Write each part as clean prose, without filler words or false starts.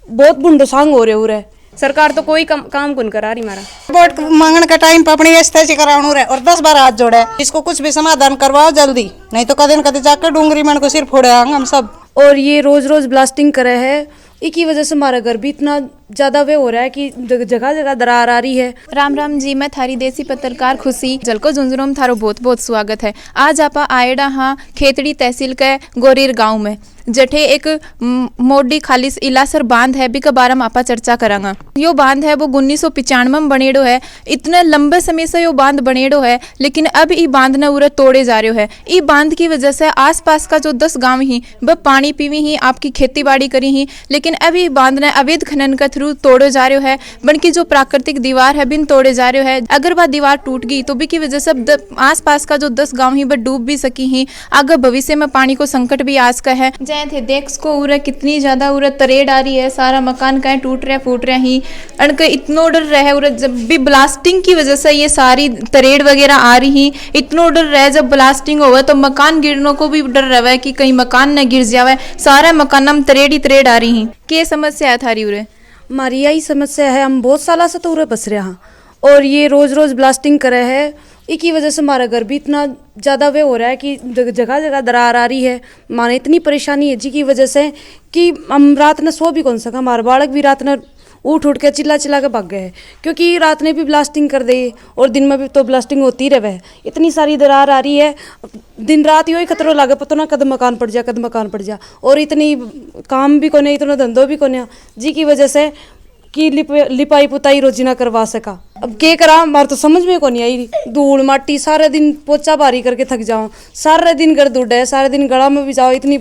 बहुत बुंडसांग हो रहे सरकार तो कोई काम कौन करा रही हमारा। वोट मांगने का टाइम पे अपनी स्थिति कराणू रहे और 10 बार हाथ जोड़े, इसको कुछ भी समाधान करवाओ जल्दी, नहीं तो कदे न कदे जाकर डूंगरी मन को सिर फोड़े हम सब। और ये रोज रोज ब्लास्टिंग करे है, इसी वजह से हमारा घर भी इतना ज्यादा वे हो रहा है कि जगह जगह दरार आ रही है। राम राम जी, मैं थारी देसी पत्रकार खुशी जलको झुंझुनू में थारो बहुत बहुत स्वागत है। आज आप आएडा हाँ खेतड़ी तहसील के गोरीर गांव में जठे एक मोडी खालिस इलासर बांध है, बी के बारे में आपा चर्चा करांगा। यो बांध है वो 1995 में बनेड़ो है। इतने लंबे समय से यो बांध बनेड़ो है, लेकिन अब ई बांध ने उरे तोड़े जा रहे है। ई बांध की वजह से आसपास का जो 10 गांव ही वह पानी पीवी ही, आपकी खेती बाड़ी करी ही, लेकिन अभी बांध ने अवैध खनन के थ्रू तोड़े जा रहे है। बन की जो प्राकृतिक दीवार है बिन तोड़े जा रहे है। अगर वह दीवार टूट गई तो भी की वजह से आसपास का जो 10 गांव ही वह डूब भी सकी ही। आगे भविष्य में पानी को संकट भी आज का है। थे देख को उरे कितनी ज्यादा उरे तरेड़ आ रही है, सारा मकान कहीं टूट रहा फूट रहा ही। अनके इतना डर रहा है उरे, जब भी ब्लास्टिंग की वजह से ये सारी तरेड़ वगैरह आ रही ही, इतना डर रहा है जब ब्लास्टिंग होवे तो मकान गिरने को भी डर रहा है कि कहीं मकान न गिर जावे। सारा मकान में तरेड़ ही तरेड़ आ रही ही। क्या समस्या है थारी उरे? हमारी यही समस्या है, हम बहुत साल से तो उरे बस रहे हैं और ये रोज रोज ब्लास्टिंग करे है, इसी वजह से हमारा घर भी इतना ज़्यादा वे हो रहा है कि जगह जगह दरार आ रही है। माने इतनी परेशानी है जी की वजह से कि हम रात ने सो भी कौन सका। हमारे बालक भी रात ने उठ के चिल्ला के भाग गए हैं, क्योंकि रात ने भी ब्लास्टिंग कर दी और दिन में भी तो ब्लास्टिंग होती रहे। इतनी सारी दरार आ रही है, दिन रात यो ही खतरो लागे, पता ना कद मकान पड़ जा और इतनी काम भी कोने, इतना धंधो भी कोने जी की वजह से कि लिपाई पुताई रोजी ना करवा सका। अब क्या करा, हमारे तो समझ में को नहीं आई। धूल माटी सारे दिन पोचा भारी करके थक जाओ, सारे दिन गर्द उड़े, सारे दिन गला में भी जाओ, इतनी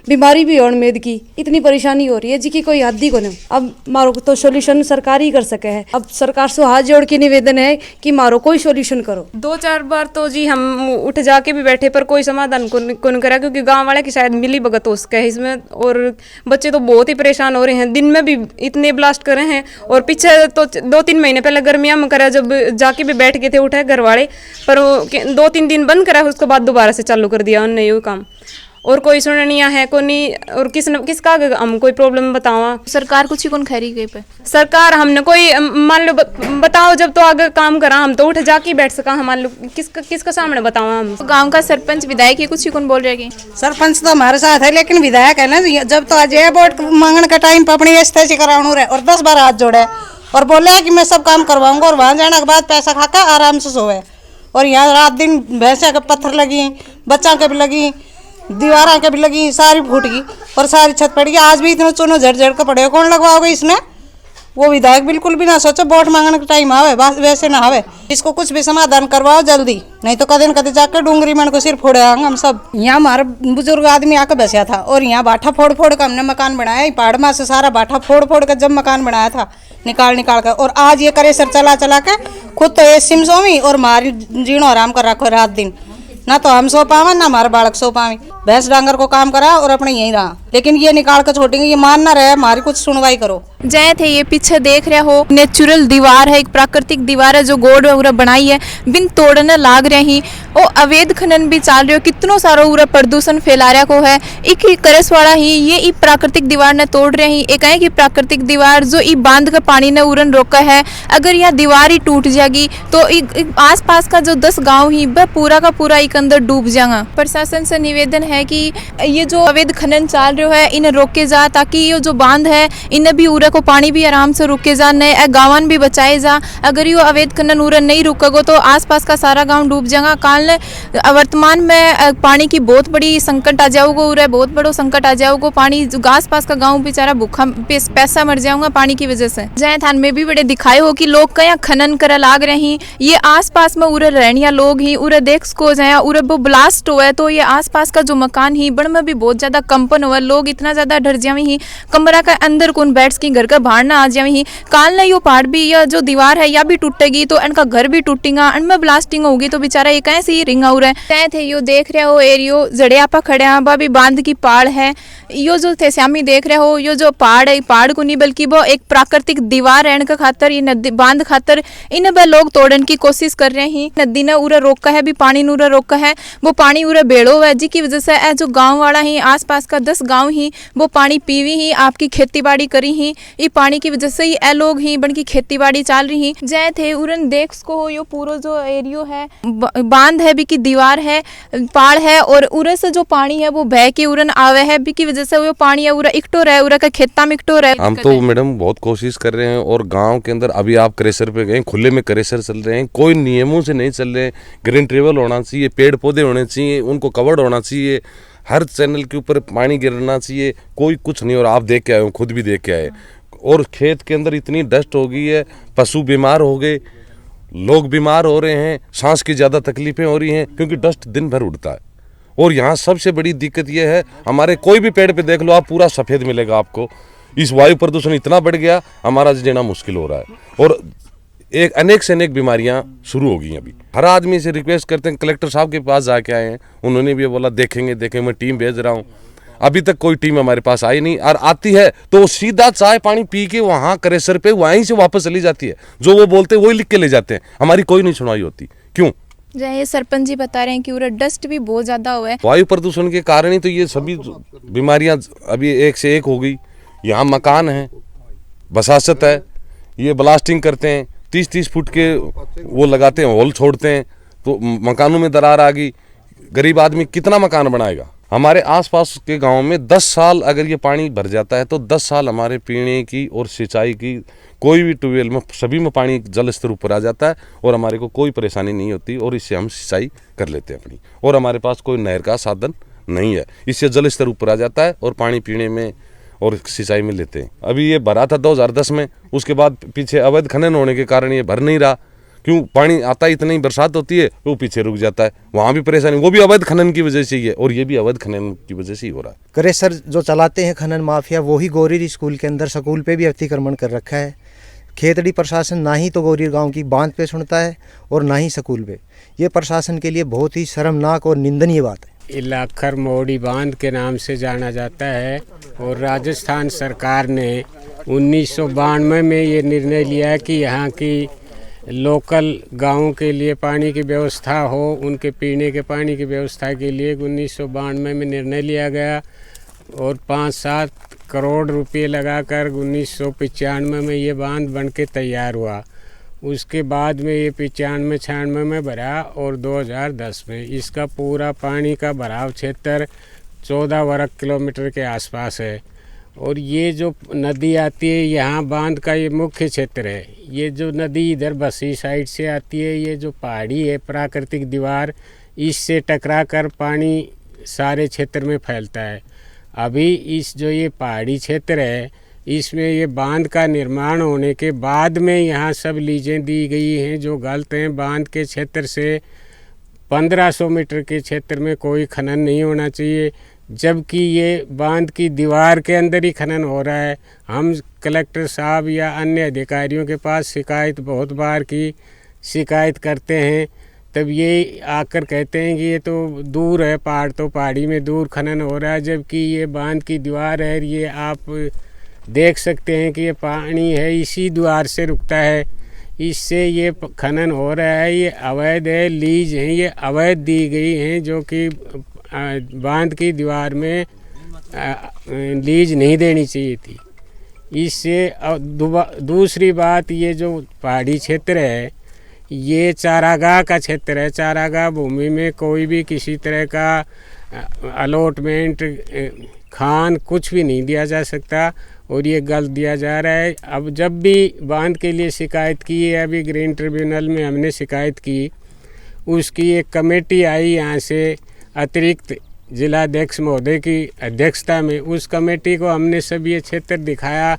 बीमारी भी हो मेद की, इतनी परेशानी हो रही है जी की कोई हद ही को नहीं। अब मारो तो सोल्यूशन सरकार ही कर सके है। अब सरकार से हाथ जोड़ के निवेदन है कि मारो कोई सोल्यूशन करो। 2-4 बार तो जी हम उठ जाके भी बैठे पर कोई समाधान कौन करा, क्योंकि गाँव वाले की शायद मिली भगत हो सके इसमें। और बच्चे तो बहुत ही परेशान हो रहे हैं, दिन में भी इतने ब्लास्ट कर रहे हैं। और पीछे तो 2-3 महीने पहले गर्मियाँ में करा, जब जाके भी बैठ गए थे उठे घर वाले, पर 2-3 दिन बंद करा, उसके बाद दोबारा से चालू कर दिया उन्होंने ये काम। और कोई सुननिया है को नहीं, और किसका हम कोई प्रॉब्लम बतावा। सरकार कुछ ही कौन खैरी गई पे सरकार हमने कोई मान लो बताओ, जब तो आगे काम करा हम तो उठ जाके बैठ सका। हम मान लो किसका सामने बतावा। हम गांव का सरपंच विधायक ये कुछ ही कौन बोल रहे हैं? सरपंच तो हमारे साथ है, लेकिन विधायक है ना, जब तो आज वोट मांगने का टाइम पे अपनी स्थिति कराणू रहे और 10 बार हाथ जोड़े और बोले कि मैं सब काम करवाऊंगा, और वहां जाने के बाद पैसा खाकर आराम से सोए। और यहाँ रात दिन भैंसे के पत्थर लगी, बच्चा के भी लगी, दीवार के भी लगी, सारी फूट गई और सारी छत पड़ गई। आज भी इतना चूनो झड़ के पड़े, कौन लगवाओगे इसमें? वो विधायक बिल्कुल भी ना सोचो वोट मांगने का टाइम आवे, बस वैसे ना आवे। इसको कुछ भी समाधान करवाओ जल्दी, नहीं तो कदे न कदे जाकर डूंगरी मन को सिर फोड़े हम सब। यहाँ हमारा बुजुर्ग आदमी आकर बसा था और यहाँ बाठा फोड़ के हमने मकान बनाया। पहाड़ में से सारा बाठा फोड़ के जब मकान बनाया था, निकाल कर। और आज ये करे सर चला के खुद तो ये सिम सोमी और मारी जीणो आराम कर रखो रात दिन। ना तो हम सो पावे ना हमारे बालक सो पावे। भैंस डांगर को काम करा और अपने यहीं रहा, लेकिन ये निकाल कर छोड़ेंगे, ये मान ना रहे, हमारी कुछ सुनवाई करो। जय थे ये पीछे देख रहे हो, नेचुरल दीवार है, एक प्राकृतिक दीवार है जो गोड वगैरह बनाई है, बिन तोड़ने लाग रही। ओ अवैध खनन भी चाल रहे हो, कितनो सारो उरा प्रदूषण फैला रहा को है। एक ही करस वाला ही ये प्राकृतिक दीवार ने तोड़ रही। एक है कि प्राकृतिक दीवार जो ई बांध का पानी ने उड़न रोका है, अगर यह दीवार ही टूट जाएगी तो आस पास का जो 10 गाँव ही वह पूरा का पूरा एक अंदर डूब जाएगा। प्रशासन से निवेदन है कि ये जो अवैध खनन चाल रहे है इन्हें रोके जा, ताकि ये जो बांध है इन्हें भी उरे को पानी भी आराम से रुके जा, नए गाँवन भी बचाए जा। अगर ये अवैध खनन उरे नहीं रुकेगो तो आसपास का सारा गांव डूब जाएगा। काल वर्तमान में पानी की बहुत बड़ी संकट आ जाओगे, उरे बहुत बड़ो संकट आ जाओगे। पानी जो आस पास का गाँव बेचारा भूखा पैसा मर जाऊंगा पानी की वजह से। जय थान में भी बड़े दिखाए हो कि लोग कया खनन करे लाग रही, ये आस पास में उरे रहनिया लोग ही उरे देख को जाए, उरे वो ब्लास्ट हुआ तो ये आस पास का जो मकान ही बड़ में भी बहुत ज्यादा कंपन हुआ। लोग इतना ज्यादा डर जावे ही, कमरा का अंदर कौन बैठ के घर का बाहर ना आ जावे ही। काल ना यो पहाड़ भी या जो दीवार है या भी टूटेगी तो इनका घर भी टूटेगा, इनमें ब्लास्टिंग होगी तो बेचारा ये कैसे ही रिंगा हो रहा है। थे यो देख रहे हो एरियो जड़े आपा खड़े हैं, भी बांध की पाड़ है। यो जो थे श्यामी देख रहे हो, यो जो पहाड़ है, पहाड़ को नहीं बल्कि वो एक प्राकृतिक दीवार रहने का खातर, ये नदी बांध खातर इन ब लोग तोड़न की कोशिश कर रहे हैं। नदी ने उरे रोका है, भी पानी ने उरे रोका है, वो पानी उरे बेड़ो है, जिसकी वजह से जो गाँव वाला ही आसपास का 10 गाँव ही वो पानी पीवी ही आपकी खेती बाड़ी करी ही, ये पानी की वजह से ही ए लोग ही बन की खेती बाड़ी चल रही जय थे। उरन देख को हो, यो पूरा जो एरियो है बांध है, भी की दीवार है, पहाड़ है, और उरे से जो पानी है वो बह के उरन आवे है, भी की वजह से वो पानी है उरा इकटो रहे, उरा का खेता में इकटो रहे। हम तो मैडम बहुत कोशिश कर रहे हैं, और गांव के अंदर अभी आप क्रेशर पे गए, खुले में क्रेशर चल रहे हैं, कोई नियमों से नहीं चल रहे हैं। ग्रीन ट्रेवल होना चाहिए, पेड़ पौधे होने चाहिए, उनको कवर्ड होना चाहिए, हर चैनल के ऊपर पानी गिरना चाहिए, कोई कुछ नहीं। और आप देख के आए, खुद भी देख के आए, और खेत के अंदर इतनी डस्ट हो गई है, पशु बीमार हो गए, लोग बीमार हो रहे हैं, सांस की ज़्यादा तकलीफें हो रही हैं, क्योंकि डस्ट दिन भर उड़ता है। और यहाँ सबसे बड़ी दिक्कत यह है, हमारे कोई भी पेड़ पे देख लो आप, पूरा सफ़ेद मिलेगा आपको। इस वायु प्रदूषण इतना बढ़ गया, हमारा जीना मुश्किल हो रहा है, और एक अनेक से अनेक बीमारियां शुरू हो गई हैं। अभी हर आदमी से रिक्वेस्ट करते हैं, कलेक्टर साहब के पास जाके आए हैं, उन्होंने भी बोला देखेंगे, मैं टीम भेज रहा हूँ। अभी तक कोई टीम हमारे पास आई नहीं, और आती है तो सीधा चाय पानी पी के वहाँ क्रेशर पे वहीं से वापस चली जाती है, जो वो बोलते हैं वही लिख के ले जाते हैं, हमारी कोई नहीं सुनवाई होती। क्यों? ये सरपंच जी बता रहे हैं कि उधर डस्ट भी बहुत ज्यादा हुआ है, वायु प्रदूषण के कारण ही तो ये सभी बीमारियां अभी एक से एक हो गई। यहाँ मकान है, बसासत है, ये ब्लास्टिंग करते हैं, 30-30 फुट के वो लगाते हैं, होल छोड़ते हैं, तो मकानों में दरार आ गई। गरीब आदमी कितना मकान बनाएगा? हमारे आसपास के गांव में 10 साल अगर ये पानी भर जाता है तो 10 साल हमारे पीने की और सिंचाई की, कोई भी ट्यूबवेल में सभी में पानी जल स्तर ऊपर आ जाता है, और हमारे को कोई परेशानी नहीं होती, और इससे हम सिंचाई कर लेते हैं अपनी। और हमारे पास कोई नहर का साधन नहीं है, इससे जल स्तर ऊपर आ जाता है और पानी पीने में और सिंचाई में लेते हैं। अभी ये भरा था 2010 में, उसके बाद पीछे अवैध खनन होने के कारण ये भर नहीं रहा। क्यों? पानी आता है, इतनी बरसात होती है वो पीछे रुक जाता है, वहाँ भी परेशानी, वो भी अवैध खनन की वजह से ही है, और ये भी अवैध खनन की वजह से ही हो रहा है। क्रेशर जो चलाते हैं खनन माफिया, वही गोरीर स्कूल के अंदर स्कूल पे भी अतिक्रमण कर रखा है। खेतड़ी प्रशासन ना ही तो गोरीर गांव की बांध पे सुनता है और ना ही स्कूल पे। ये प्रशासन के लिए बहुत ही शर्मनाक और निंदनीय बात है। इलाखर मोड़ी बांध के नाम से जाना जाता है, और राजस्थान सरकार ने 1992 में ये निर्णय लिया कि यहाँ की लोकल गाँव के लिए पानी की व्यवस्था हो, उनके पीने के पानी की व्यवस्था के लिए 1992 में निर्णय लिया गया, और 5-7 करोड़ रुपए लगाकर 1995 में ये बांध बन के तैयार हुआ। उसके बाद में ये 95-96 में भरा, और 2010 में इसका पूरा पानी का भराव क्षेत्र 14 वर्ग किलोमीटर के आसपास है। और ये जो नदी आती है यहाँ बांध का ये मुख्य क्षेत्र है। ये जो नदी इधर बसी साइड से आती है, ये जो पहाड़ी है प्राकृतिक दीवार, इससे टकरा कर पानी सारे क्षेत्र में फैलता है। अभी इस जो ये पहाड़ी क्षेत्र है, इसमें ये बांध का निर्माण होने के बाद में यहाँ सब लीजें दी गई हैं जो गलत हैं। बांध के क्षेत्र से 1500 मीटर के क्षेत्र में कोई खनन नहीं होना चाहिए, जबकि ये बांध की दीवार के अंदर ही खनन हो रहा है। हम कलेक्टर साहब या अन्य अधिकारियों के पास शिकायत बहुत बार की शिकायत करते हैं, तब ये आकर कहते हैं कि ये तो दूर है, पहाड़ तो पहाड़ी में दूर खनन हो रहा है, जबकि ये बांध की दीवार है। ये आप देख सकते हैं कि ये पानी है इसी दीवार से रुकता है, इससे ये खनन हो रहा है। ये अवैध है, लीज हैं, ये अवैध दी गई हैं, जो कि बांध की दीवार में लीज नहीं देनी चाहिए थी। इससे दूसरी बात, ये जो पहाड़ी क्षेत्र है ये चारागाह का क्षेत्र है। चारागाह भूमि में कोई भी किसी तरह का अलॉटमेंट, खान कुछ भी नहीं दिया जा सकता, और ये गलत दिया जा रहा है। अब जब भी बांध के लिए शिकायत की है, अभी ग्रीन ट्रिब्यूनल में हमने शिकायत की, उसकी एक कमेटी आई यहाँ से अतिरिक्त जिलाध्यक्ष महोदय की अध्यक्षता में। उस कमेटी को हमने सब ये क्षेत्र दिखाया,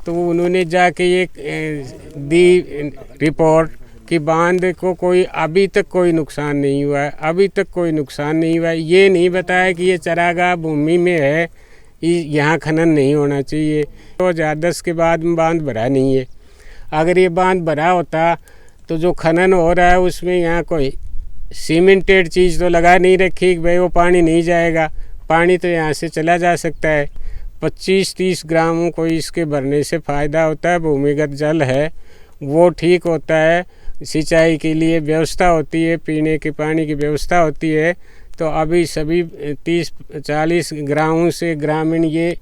तो उन्होंने जाके ये दी रिपोर्ट कि बांध को कोई अभी तक कोई नुकसान नहीं हुआ है, अभी तक कोई नुकसान नहीं हुआ है। ये नहीं बताया कि ये चरागाह भूमि में है, यहाँ खनन नहीं होना चाहिए। 2010 के बाद में बांध भरा नहीं है। अगर ये बांध भरा होता तो जो खनन हो रहा है उसमें यहाँ कोई सीमेंटेड चीज़ तो लगा नहीं रखी कि भाई वो पानी नहीं जाएगा। पानी तो यहाँ से चला जा सकता है। 25-30 ग्रामों को इसके भरने से फ़ायदा होता है। भूमिगत जल है वो ठीक होता है, सिंचाई के लिए व्यवस्था होती है, पीने के पानी की व्यवस्था होती है। तो अभी सभी 30-40 गाँवों से ग्रामीण ये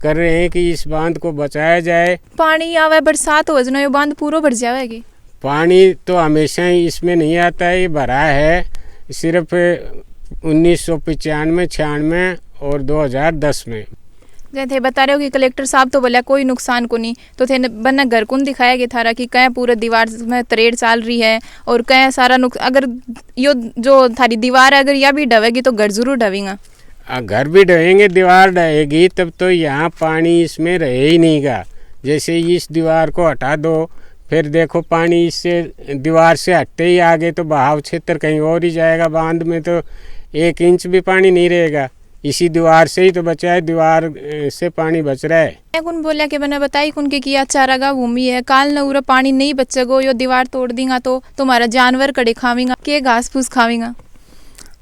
कर रहे हैं कि इस बांध को बचाया जाए। पानी आवे बरसात हो जाए बांध पूरा भर जाएगी। पानी तो हमेशा ही इसमें नहीं आता है, ये भरा है सिर्फ 1995, 96 और 2010 में। जैसे बता रहे हो कि कलेक्टर साहब तो बोला कोई नुकसान को नहीं, तो थे बना घर कौन दिखाया गया थारा कि कहीं पूरे दीवार में तरेड़ चाल रही है और कहीं सारा अगर यो जो थारी दीवार है अगर यह भी ढवेगी तो घर जरूर ढवेगा। घर भी ढहेंगे, दीवार ढहेगी तब तो यहाँ पानी इसमें रहे ही नहीं गा। जैसे इस दीवार को हटा दो फिर देखो पानी इससे दीवार से हटते ही आगे तो बहाव क्षेत्र कहीं और ही जाएगा। बांध में तो 1 इंच भी पानी नहीं रहेगा, इसी दीवार से ही तो बचा है, दीवार से पानी बच रहा है। कौन बोला कि मैंने बताई कौन के किया चारागाह भूमि है, काल न उरा पानी नहीं बचेगो, यो दीवार तोड़ देगा तो तुम्हारा जानवर कड़े खावेगा के घास फूस खावेगा।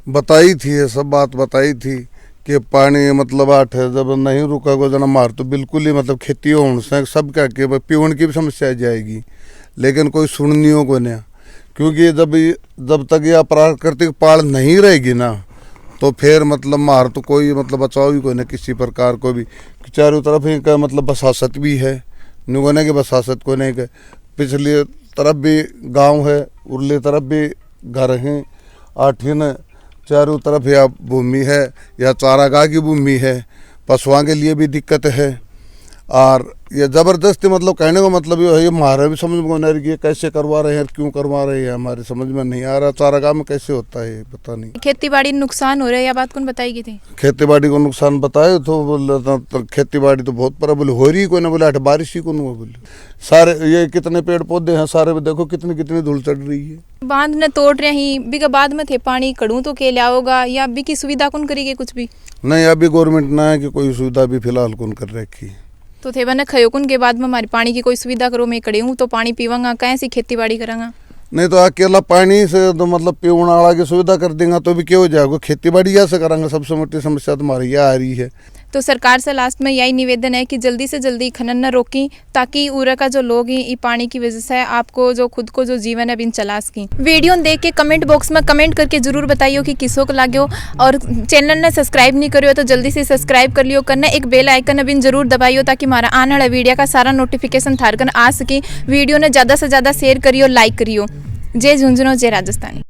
बताई थी ये सब बात बताई थी कि पानी मतलब 8 है, जब नहीं रुका जना मार तो बिल्कुल ही मतलब खेती होने से सब क्या कि पीवन की भी समस्या जाएगी, लेकिन कोई सुननियों को नहीं। क्योंकि जब तक यह प्राकृतिक पाड़ नहीं रहेगी ना तो फिर मतलब मार तो कोई मतलब बचाव भी कोई ना किसी प्रकार को भी। चारों तरफ ही का मतलब बसासत भी है, नुगने की बसासत को नहीं के। पिछली तरफ भी गांव है, उरली तरफ भी घर हैं, 8 न चारों तरफ या भूमि है या चारागाह की भूमि है, पशुओं के लिए भी दिक्कत है। और ये ज़बरदस्ती मतलब कहने का मतलब ये है, ये हमारे भी समझ में नहीं आ रही है कैसे करवा रहे हैं, क्यों करवा रहे हैं, हमारे समझ में नहीं आ रहा। चारागाह में कैसे होता है पता नहीं। खेती बाड़ी नुकसान हो रहा है, यह बात कौन बताई गई थी? खेती बाड़ी को नुकसान बताए तो बोले तो खेती बाड़ी तो बहुत पर बोले हो रही, कोई ना बोले 8 बारिश ही को नहीं बोले। सारे ये कितने पेड़ पौधे हैं सारे में देखो कितनी कितनी धूल चढ़ रही है। बांध ने तोड़ रहे ही बिका बाद में थे पानी कड़ू तो के लिया होगा या अभी की सुविधा कौन करेगी कुछ भी नहीं। अभी गवर्नमेंट ना है कि कोई सुविधा भी फिलहाल कौन कर रखी। तो थे बने खयोकुन के बाद में हमारी पानी की कोई सुविधा करो, मैं कड़ी हूँ तो पानी पीवांगा कैसी खेती बाड़ी करांगा। नहीं तो अकेला पानी से तो मतलब पीने वाला की सुविधा कर देंगे तो भी क्या हो जाएगा, खेती बाड़ी यहाँ से करांगे। सबसे मोटी समस्या तुम्हारी यह आ रही है। तो सरकार से लास्ट में यही निवेदन है कि जल्दी से जल्दी खनन न रोकी ताकि उरा का जो लोग हैं ये पानी की वजह से आपको जो खुद को जो जीवन है बिन चला सकें। वीडियो देख के कमेंट बॉक्स में कमेंट करके जरूर बताइयो कि किसों को लाग्यो, और चैनल ने सब्सक्राइब नहीं करियो तो जल्दी से सब्सक्राइब कर लियो, करना एक बेल आइकन बिन जरूर दबाइयो ताकि हमारा आने वाला वीडियो का सारा नोटिफिकेशन थारकन आ सके। वीडियो ने ज़्यादा से ज़्यादा शेयर करियो, लाइक करियो। जय झुंझुनू, जय राजस्थानी।